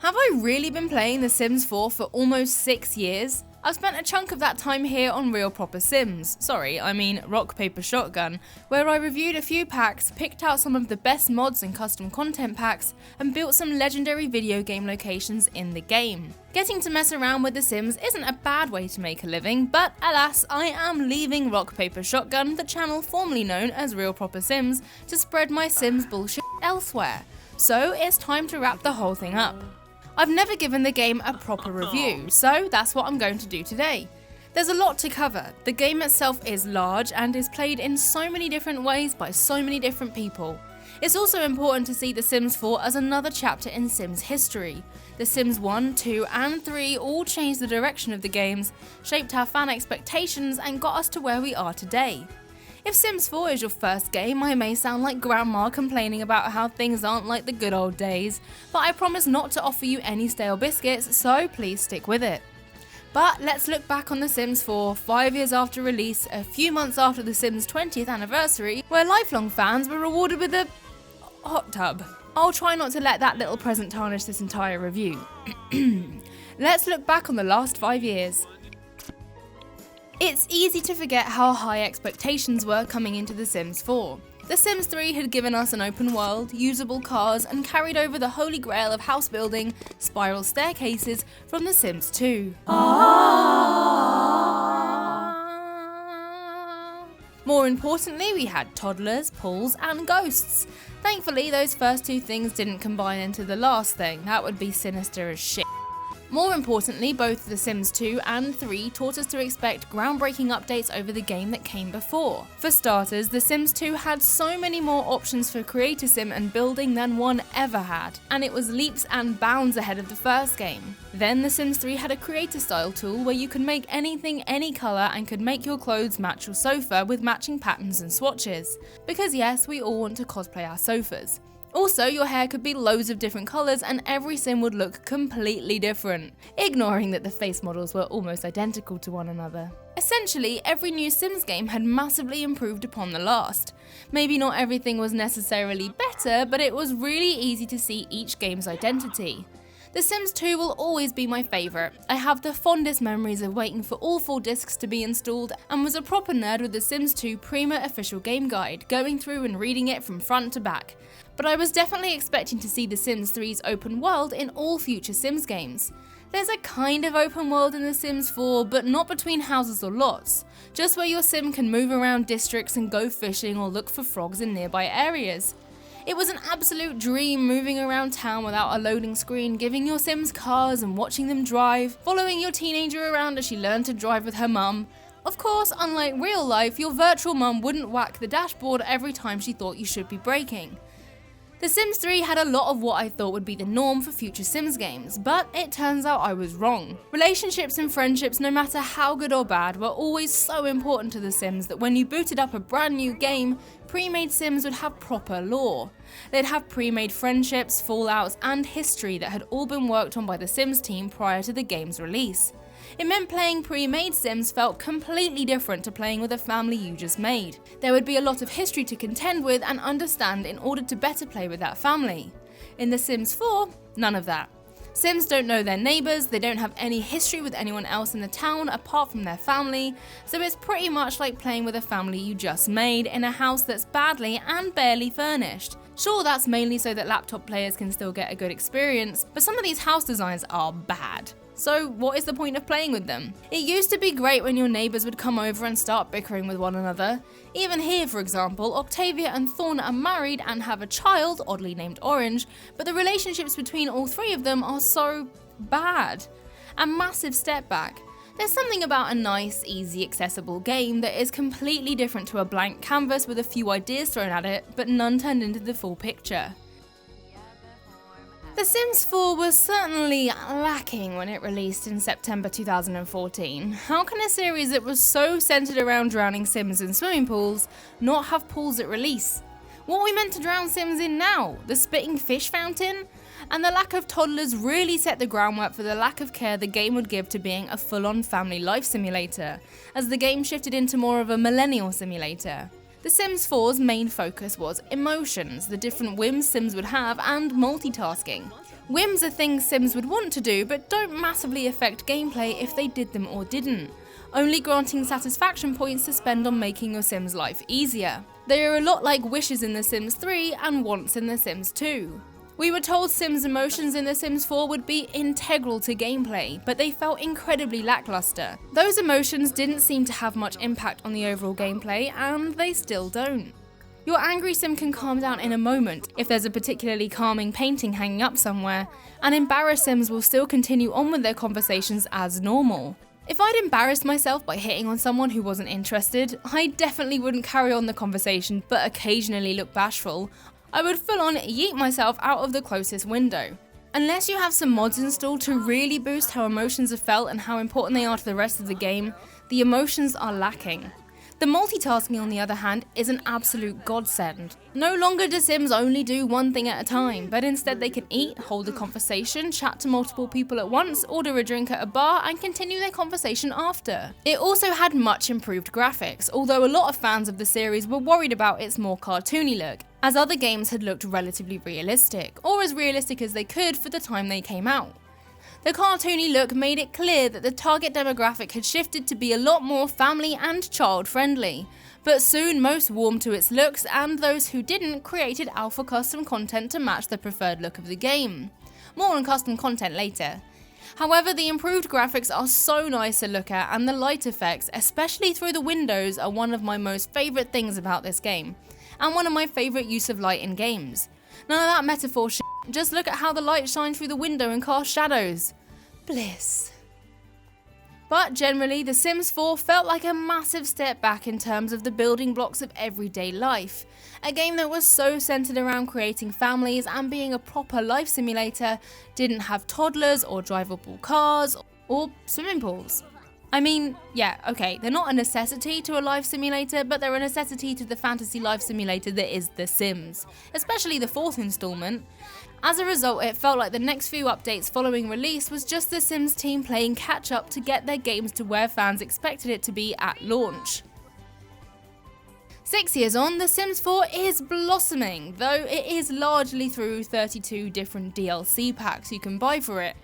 Have I really been playing The Sims 4 for almost 6 years? I've spent a chunk of that time here on Real Proper Sims, Rock Paper Shotgun, where I reviewed a few packs, picked out some of the best mods and custom content packs, and built some legendary video game locations in the game. Getting to mess around with The Sims isn't a bad way to make a living, but alas, I am leaving Rock Paper Shotgun, the channel formerly known as Real Proper Sims, to spread my Sims bullshit elsewhere. So it's time to wrap the whole thing up. I've never given the game a proper review, so that's what I'm going to do today. There's a lot to cover. The game itself is large and is played in so many different ways by so many different people. It's also important to see The Sims 4 as another chapter in Sims history. The Sims 1, 2 and 3 all changed the direction of the games, shaped our fan expectations and got us to where we are today. If Sims 4 is your first game, I may sound like grandma complaining about how things aren't like the good old days, but I promise not to offer you any stale biscuits, so please stick with it. But let's look back on The Sims 4, 5 years after release, a few months after The Sims 20th anniversary, where lifelong fans were rewarded with a hot tub. I'll try not to let that little present tarnish this entire review. Let's look back on the last 5 years. It's easy to forget how high expectations were coming into The Sims 4. The Sims 3 had given us an open world, usable cars, and carried over the holy grail of house building, spiral staircases, from The Sims 2. More importantly, we had toddlers, pools, and ghosts. Thankfully, those first two things didn't combine into the last thing. That would be sinister as shit. More importantly, both The Sims 2 and 3 taught us to expect groundbreaking updates over the game that came before. For starters, The Sims 2 had so many more options for creator sim and building than one ever had, and it was leaps and bounds ahead of the first game. Then The Sims 3 had a creator style tool where you could make anything any colour and could make your clothes match your sofa with matching patterns and swatches. Because yes, we all want to cosplay our sofas. Also, your hair could be loads of different colours and every sim would look completely different, ignoring that the face models were almost identical to one another. Essentially, every new Sims game had massively improved upon the last. Maybe not everything was necessarily better, but it was really easy to see each game's identity. The Sims 2 will always be my favourite. I have the fondest memories of waiting for all 4 discs to be installed and was a proper nerd with the Sims 2 Prima official game guide, going through and reading it from front to back. But I was definitely expecting to see The Sims 3's open world in all future Sims games. There's a kind of open world in The Sims 4, but not between houses or lots, just where your sim can move around districts and go fishing or look for frogs in nearby areas. It was an absolute dream moving around town without a loading screen, giving your sims cars and watching them drive, following your teenager around as she learned to drive with her mum. Of course, unlike real life, your virtual mum wouldn't whack the dashboard every time she thought you should be braking. The Sims 3 had a lot of what I thought would be the norm for future Sims games, but it turns out I was wrong. Relationships and friendships, no matter how good or bad, were always so important to The Sims that when you booted up a brand new game, pre-made Sims would have proper lore. They'd have pre-made friendships, fallouts, and history that had all been worked on by the Sims team prior to the game's release. It meant playing pre-made Sims felt completely different to playing with a family you just made. There would be a lot of history to contend with and understand in order to better play with that family. In The Sims 4, none of that. Sims don't know their neighbours, they don't have any history with anyone else in the town apart from their family, so it's pretty much like playing with a family you just made in a house that's badly and barely furnished. Sure, that's mainly so that laptop players can still get a good experience, but some of these house designs are bad. So what is the point of playing with them? It used to be great when your neighbours would come over and start bickering with one another. Even here, for example, Octavia and Thorn are married and have a child, oddly named Orange, but the relationships between all 3 of them are so bad. A massive step back. There's something about a nice, easy, accessible game that is completely different to a blank canvas with a few ideas thrown at it, but none turned into the full picture. The Sims 4 was certainly lacking when it released in September 2014. How can a series that was so centered around drowning Sims in swimming pools not have pools at release? What are we meant to drown Sims in now? The spitting fish fountain? And the lack of toddlers really set the groundwork for the lack of care the game would give to being a full-on family life simulator, as the game shifted into more of a millennial simulator. The Sims 4's main focus was emotions, the different whims Sims would have, and multitasking. Whims are things Sims would want to do but don't massively affect gameplay if they did them or didn't, only granting satisfaction points to spend on making your Sims' life easier. They are a lot like wishes in The Sims 3 and wants in The Sims 2. We were told Sims emotions in The Sims 4 would be integral to gameplay, but they felt incredibly lackluster. Those emotions didn't seem to have much impact on the overall gameplay, and they still don't. Your angry Sim can calm down in a moment if there's a particularly calming painting hanging up somewhere, and embarrassed Sims will still continue on with their conversations as normal. If I'd embarrassed myself by hitting on someone who wasn't interested, I definitely wouldn't carry on the conversation but occasionally look bashful. I would full on yeet myself out of the closest window. Unless you have some mods installed to really boost how emotions are felt and how important they are to the rest of the game, the emotions are lacking. The multitasking, on the other hand, is an absolute godsend. No longer do Sims only do one thing at a time, but instead they can eat, hold a conversation, chat to multiple people at once, order a drink at a bar, and continue their conversation after. It also had much improved graphics, although a lot of fans of the series were worried about its more cartoony look, as other games had looked relatively realistic, or as realistic as they could for the time they came out. The cartoony look made it clear that the target demographic had shifted to be a lot more family and child friendly, but soon most warmed to its looks, and those who didn't created alpha custom content to match the preferred look of the game. More on custom content later. However, the improved graphics are so nice to look at, and the light effects, especially through the windows, are one of my most favourite things about this game, and one of my favourite use of light in games. None of that metaphor shit, just look at how the light shines through the window and casts shadows. Bliss. But generally, The Sims 4 felt like a massive step back in terms of the building blocks of everyday life. A game that was so centered around creating families and being a proper life simulator didn't have toddlers or drivable cars or swimming pools. I mean, yeah, okay, they're not a necessity to a life simulator, but they're a necessity to the fantasy life simulator that is The Sims, especially the 4th installment. As a result, it felt like the next few updates following release was just The Sims team playing catch up to get their games to where fans expected it to be at launch. 6 years on, The Sims 4 is blossoming, though it is largely through 32 different DLC packs you can buy for it.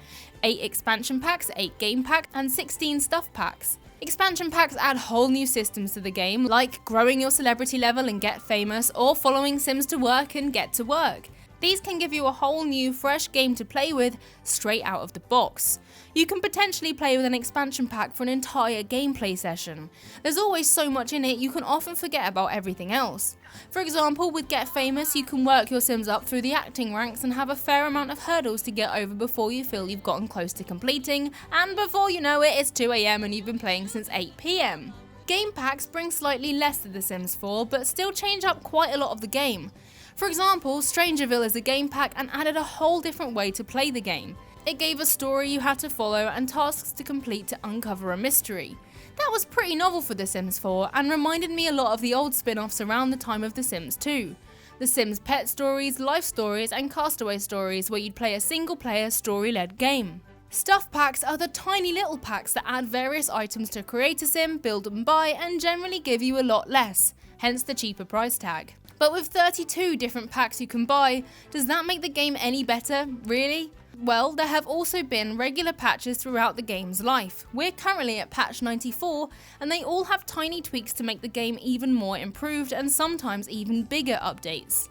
8 expansion packs, 8 game packs, and 16 stuff packs. Expansion packs add whole new systems to the game, like growing your celebrity level and get famous, or following Sims to work and get to work. These can give you a whole new, fresh game to play with straight out of the box. You can potentially play with an expansion pack for an entire gameplay session. There's always so much in it, you can often forget about everything else. For example, with Get Famous, you can work your Sims up through the acting ranks and have a fair amount of hurdles to get over before you feel you've gotten close to completing, and before you know it, it's 2 AM and you've been playing since 8 PM. Game packs bring slightly less to The Sims 4, but still change up quite a lot of the game. For example, Strangerville is a game pack and added a whole different way to play the game. It gave a story you had to follow and tasks to complete to uncover a mystery. That was pretty novel for The Sims 4 and reminded me a lot of the old spin-offs around the time of The Sims 2. The Sims Pet Stories, Life Stories, and Castaway Stories, where you'd play a single-player story-led game. Stuff packs are the tiny little packs that add various items to create a sim, build and buy, and generally give you a lot less, hence the cheaper price tag. But with 32 different packs you can buy, does that make the game any better, really? Well, there have also been regular patches throughout the game's life. We're currently at patch 94, and they all have tiny tweaks to make the game even more improved and sometimes even bigger updates.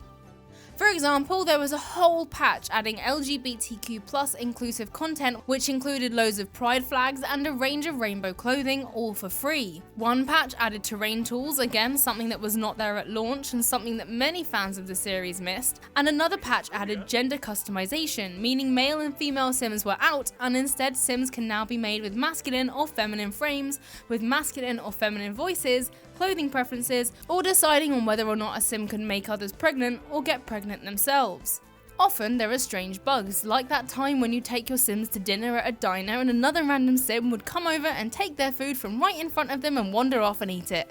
For example, there was a whole patch adding LGBTQ+ inclusive content, which included loads of pride flags and a range of rainbow clothing, all for free. One patch added terrain tools, again something that was not there at launch and something that many fans of the series missed, and another patch added gender customization, meaning male and female Sims were out, and instead Sims can now be made with masculine or feminine frames, with masculine or feminine voices, clothing preferences, or deciding on whether or not a Sim can make others pregnant or get pregnant themselves. Often there are strange bugs, like that time when you take your Sims to dinner at a diner and another random Sim would come over and take their food from right in front of them and wander off and eat it.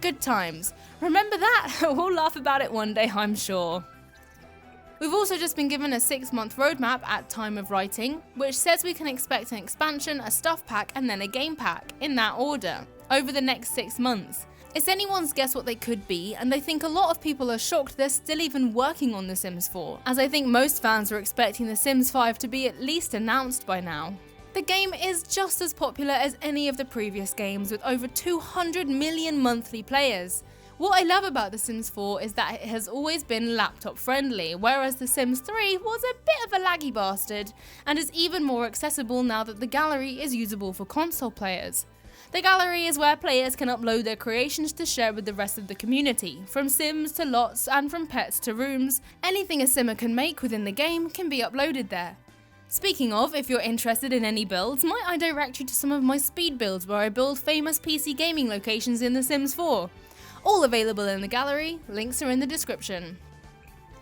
Good times. Remember that? We'll laugh about it one day, I'm sure. We've also just been given a 6-month roadmap at time of writing, which says we can expect an expansion, a stuff pack, and then a game pack, in that order, over the next 6 months. It's anyone's guess what they could be, and I think a lot of people are shocked they're still even working on The Sims 4, as I think most fans are expecting The Sims 5 to be at least announced by now. The game is just as popular as any of the previous games, with over 200 million monthly players. What I love about The Sims 4 is that it has always been laptop friendly, whereas The Sims 3 was a bit of a laggy bastard, and is even more accessible now that the gallery is usable for console players. The gallery is where players can upload their creations to share with the rest of the community. From Sims to lots and from pets to rooms, anything a Simmer can make within the game can be uploaded there. Speaking of, if you're interested in any builds, might I direct you to some of my speed builds where I build famous PC gaming locations in The Sims 4. All available in the gallery, links are in the description.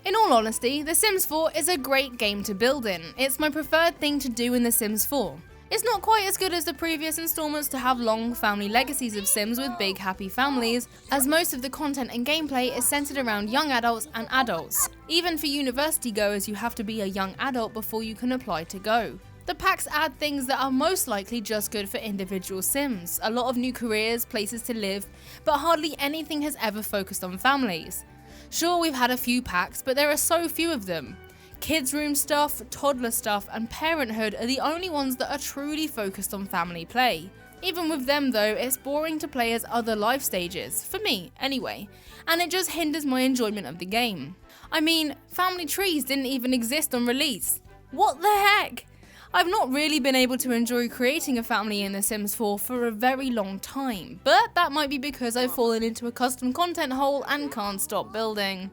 In all honesty, The Sims 4 is a great game to build in. It's my preferred thing to do in The Sims 4. It's not quite as good as the previous installments to have long family legacies of Sims with big happy families, as most of the content and gameplay is centered around young adults and adults. Even for university goers, you have to be a young adult before you can apply to go. The packs add things that are most likely just good for individual Sims, a lot of new careers, places to live, but hardly anything has ever focused on families. Sure, we've had a few packs, but there are so few of them. Kids room stuff, toddler stuff, and parenthood are the only ones that are truly focused on family play. Even with them though, it's boring to play as other life stages, for me anyway, and it just hinders my enjoyment of the game. I mean, family trees didn't even exist on release. What the heck? I've not really been able to enjoy creating a family in The Sims 4 for a very long time, but that might be because I've fallen into a custom content hole and can't stop building.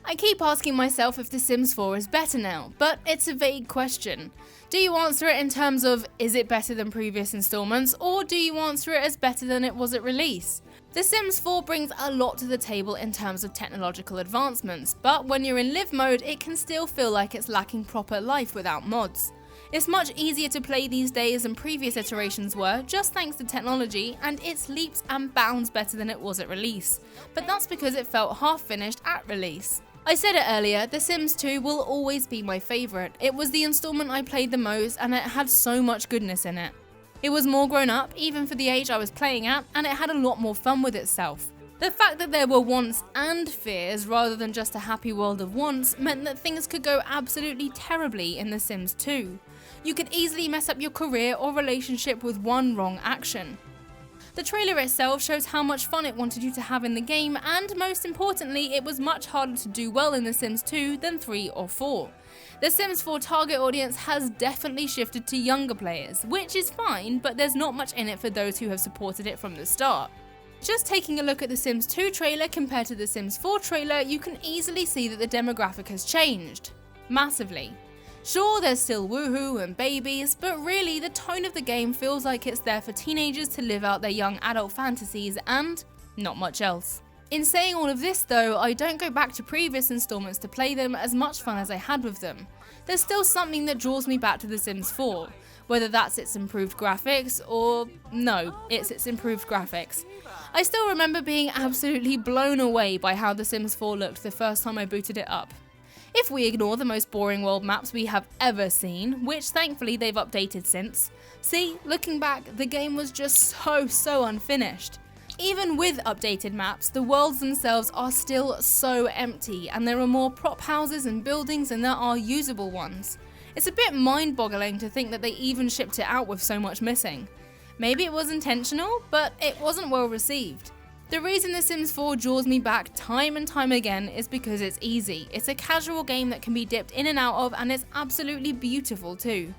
I keep asking myself if The Sims 4 is better now, but it's a vague question. Do you answer it in terms of, is it better than previous installments, or do you answer it as better than it was at release? The Sims 4 brings a lot to the table in terms of technological advancements, but when you're in live mode, it can still feel like it's lacking proper life without mods. It's much easier to play these days than previous iterations were, just thanks to technology, and it's leaps and bounds better than it was at release, but that's because it felt half finished at release. I said it earlier, The Sims 2 will always be my favourite. It was the installment I played the most, and it had so much goodness in it. It was more grown up, even for the age I was playing at, and it had a lot more fun with itself. The fact that there were wants and fears rather than just a happy world of wants meant that things could go absolutely terribly in The Sims 2. You could easily mess up your career or relationship with one wrong action. The trailer itself shows how much fun it wanted you to have in the game, and most importantly, it was much harder to do well in The Sims 2 than 3 or 4. The Sims 4 target audience has definitely shifted to younger players, which is fine, but there's not much in it for those who have supported it from the start. Just taking a look at The Sims 2 trailer compared to The Sims 4 trailer, you can easily see that the demographic has changed. Massively. Sure, there's still woohoo and babies, but really the tone of the game feels like it's there for teenagers to live out their young adult fantasies and not much else. In saying all of this though, I don't go back to previous installments to play them as much fun as I had with them. There's still something that draws me back to The Sims 4, whether that's its improved graphics or no, it's its improved graphics. I still remember being absolutely blown away by how The Sims 4 looked the first time I booted it up. If we ignore the most boring world maps we have ever seen, which thankfully they've updated since, see, looking back, the game was just so unfinished. Even with updated maps, the worlds themselves are still so empty, and there are more prop houses and buildings than there are usable ones. It's a bit mind-boggling to think that they even shipped it out with so much missing. Maybe it was intentional, but it wasn't well received. The reason The Sims 4 draws me back time and time again is because it's easy. It's a casual game that can be dipped in and out of, and it's absolutely beautiful too.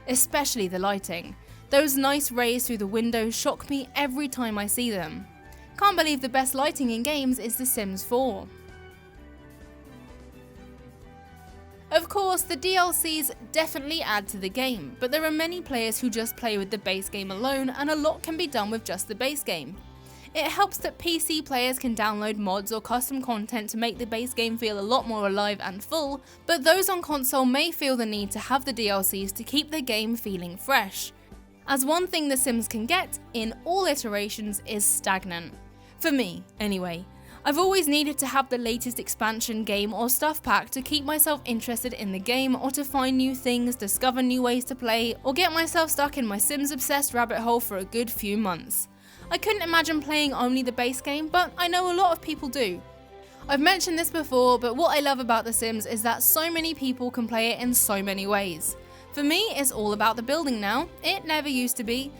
Especially the lighting. Those nice rays through the windows shock me every time I see them. Can't believe the best lighting in games is The Sims 4. Of course, the DLCs definitely add to the game, but there are many players who just play with the base game alone, and a lot can be done with just the base game. It helps that PC players can download mods or custom content to make the base game feel a lot more alive and full, but those on console may feel the need to have the DLCs to keep the game feeling fresh. As one thing The Sims can get, in all iterations, is stagnant. For me, anyway. I've always needed to have the latest expansion, game or stuff pack to keep myself interested in the game, or to find new things, discover new ways to play, or get myself stuck in my Sims obsessed rabbit hole for a good few months. I couldn't imagine playing only the base game, but I know a lot of people do. I've mentioned this before, but what I love about The Sims is that so many people can play it in so many ways. For me, it's all about the building now. It never used to be.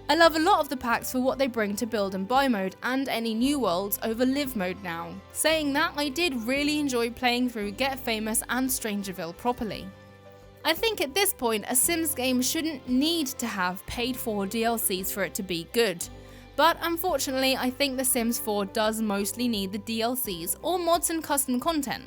I love a lot of the packs for what they bring to build and buy mode and any new worlds over live mode now. Saying that, I did really enjoy playing through Get Famous and Strangerville properly. I think at this point, a Sims game shouldn't need to have paid for DLCs for it to be good. But unfortunately, I think The Sims 4 does mostly need the DLCs or mods and custom content.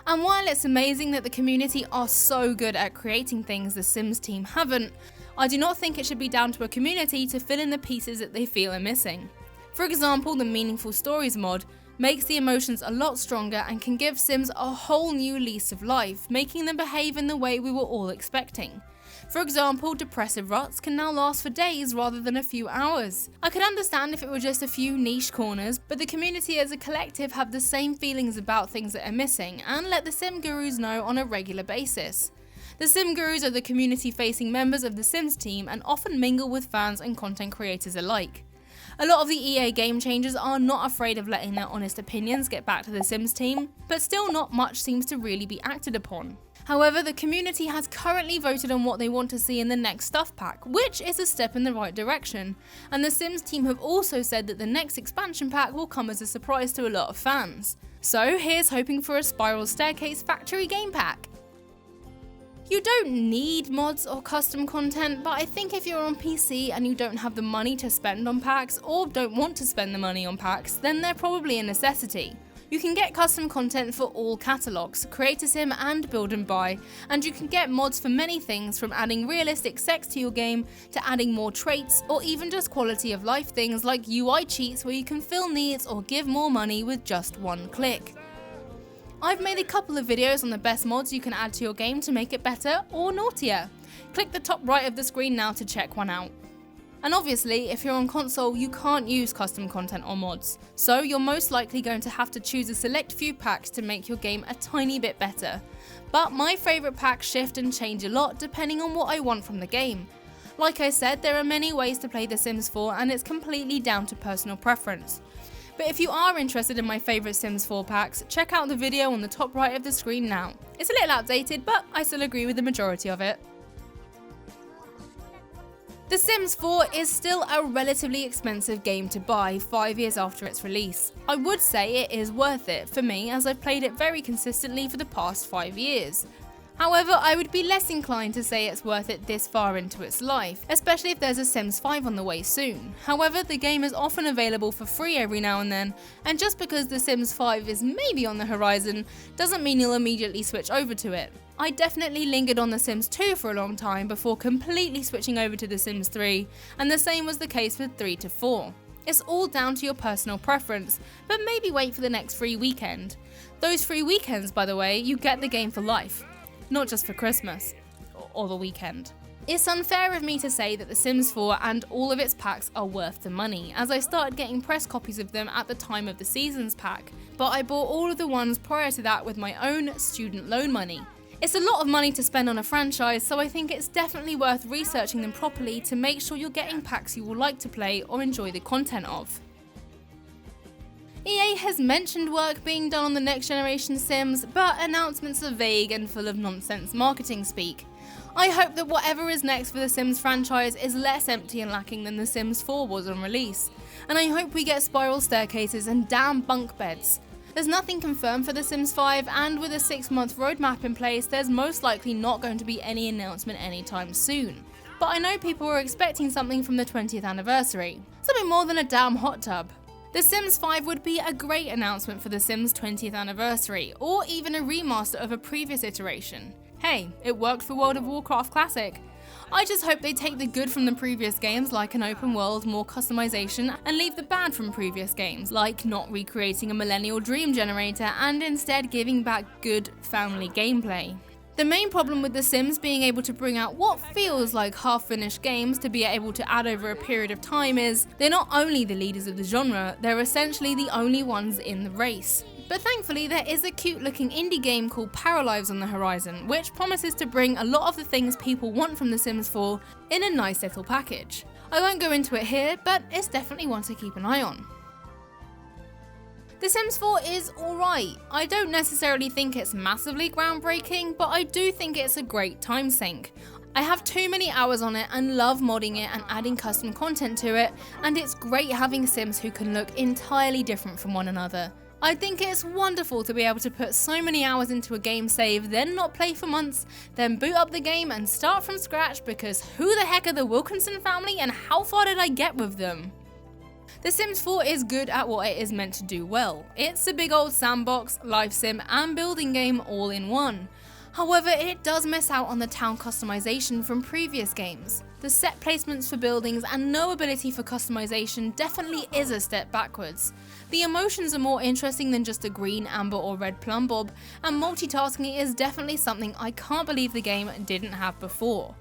And while it's amazing that the community are so good at creating things the Sims team haven't, I do not think it should be down to a community to fill in the pieces that they feel are missing. For example, the Meaningful Stories mod makes the emotions a lot stronger and can give Sims a whole new lease of life, making them behave in the way we were all expecting. For example, depressive ruts can now last for days rather than a few hours. I could understand if it were just a few niche corners, but the community as a collective have the same feelings about things that are missing and let the Sim Gurus know on a regular basis. The Sim Gurus are the community-facing members of the Sims team and often mingle with fans and content creators alike. A lot of the EA game changers are not afraid of letting their honest opinions get back to the Sims team, but still not much seems to really be acted upon. However, the community has currently voted on what they want to see in the next stuff pack, which is a step in the right direction, and the Sims team have also said that the next expansion pack will come as a surprise to a lot of fans. So here's hoping for a Spiral Staircase Factory game pack. You don't need mods or custom content, but I think if you're on PC and you don't have the money to spend on packs or don't want to spend the money on packs, then they're probably a necessity. You can get custom content for all catalogues, create a sim and build and buy, and you can get mods for many things from adding realistic sex to your game to adding more traits or even just quality of life things like UI cheats where you can fill needs or give more money with just one click. I've made a couple of videos on the best mods you can add to your game to make it better or naughtier. Click the top right of the screen now to check one out. And obviously, if you're on console, you can't use custom content or mods, so you're most likely going to have to choose a select few packs to make your game a tiny bit better. But my favourite packs shift and change a lot depending on what I want from the game. Like I said, there are many ways to play The Sims 4 and it's completely down to personal preference. But if you are interested in my favourite Sims 4 packs, check out the video on the top right of the screen now. It's a little outdated, but I still agree with the majority of it. The Sims 4 is still a relatively expensive game to buy 5 years after its release. I would say it is worth it for me as I've played it very consistently for the past 5 years. However, I would be less inclined to say it's worth it this far into its life, especially if there's a Sims 5 on the way soon. However, the game is often available for free every now and then, and just because The Sims 5 is maybe on the horizon, doesn't mean you'll immediately switch over to it. I definitely lingered on The Sims 2 for a long time before completely switching over to The Sims 3, and the same was the case with 3 to 4. It's all down to your personal preference, but maybe wait for the next free weekend. Those free weekends, by the way, you get the game for life. Not just for Christmas, or the weekend. It's unfair of me to say that The Sims 4 and all of its packs are worth the money, as I started getting press copies of them at the time of the Seasons pack, but I bought all of the ones prior to that with my own student loan money. It's a lot of money to spend on a franchise, so I think it's definitely worth researching them properly to make sure you're getting packs you will like to play or enjoy the content of. EA has mentioned work being done on the next generation Sims, but announcements are vague and full of nonsense marketing speak. I hope that whatever is next for the Sims franchise is less empty and lacking than The Sims 4 was on release, and I hope we get spiral staircases and damn bunk beds. There's nothing confirmed for The Sims 5, and with a 6-month roadmap in place, there's most likely not going to be any announcement anytime soon. But I know people were expecting something from the 20th anniversary, something more than a damn hot tub. The Sims 5 would be a great announcement for The Sims 20th anniversary, or even a remaster of a previous iteration. Hey, it worked for World of Warcraft Classic. I just hope they take the good from the previous games like an open world, more customization, and leave the bad from previous games like not recreating a millennial dream generator and instead giving back good family gameplay. The main problem with The Sims being able to bring out what feels like half-finished games to be able to add over a period of time is they're not only the leaders of the genre, they're essentially the only ones in the race. But thankfully there is a cute looking indie game called Paralives on the horizon, which promises to bring a lot of the things people want from The Sims 4 in a nice little package. I won't go into it here, but it's definitely one to keep an eye on. The Sims 4 is alright. I don't necessarily think it's massively groundbreaking, but I do think it's a great time sink. I have too many hours on it and love modding it and adding custom content to it, and it's great having Sims who can look entirely different from one another. I think it's wonderful to be able to put so many hours into a game save, then not play for months, then boot up the game and start from scratch because who the heck are the Wilkinson family and how far did I get with them? The Sims 4 is good at what it is meant to do well. It's a big old sandbox, life sim and building game all in one. However, it does miss out on the town customization from previous games. The set placements for buildings and no ability for customization definitely is a step backwards. The emotions are more interesting than just a green, amber or red plumb bob, and multitasking is definitely something I can't believe the game didn't have before.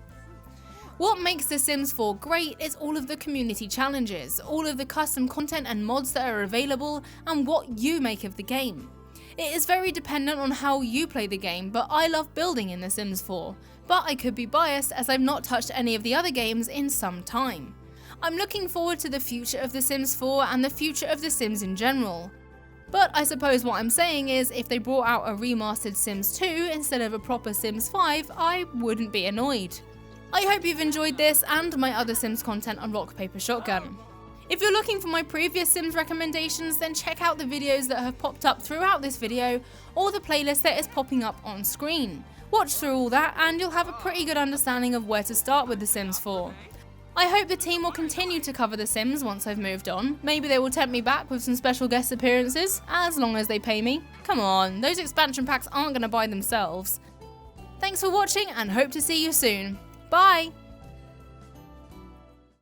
What makes The Sims 4 great is all of the community challenges, all of the custom content and mods that are available, and what you make of the game. It is very dependent on how you play the game, but I love building in The Sims 4. But I could be biased as I've not touched any of the other games in some time. I'm looking forward to the future of The Sims 4 and the future of The Sims in general. But I suppose what I'm saying is if they brought out a remastered Sims 2 instead of a proper Sims 5, I wouldn't be annoyed. I hope you've enjoyed this and my other Sims content on Rock Paper Shotgun. If you're looking for my previous Sims recommendations, then check out the videos that have popped up throughout this video or the playlist that is popping up on screen. Watch through all that and you'll have a pretty good understanding of where to start with The Sims 4. I hope the team will continue to cover The Sims once I've moved on. Maybe they will tempt me back with some special guest appearances, as long as they pay me. Come on, those expansion packs aren't going to buy themselves. Thanks for watching and hope to see you soon. Bye!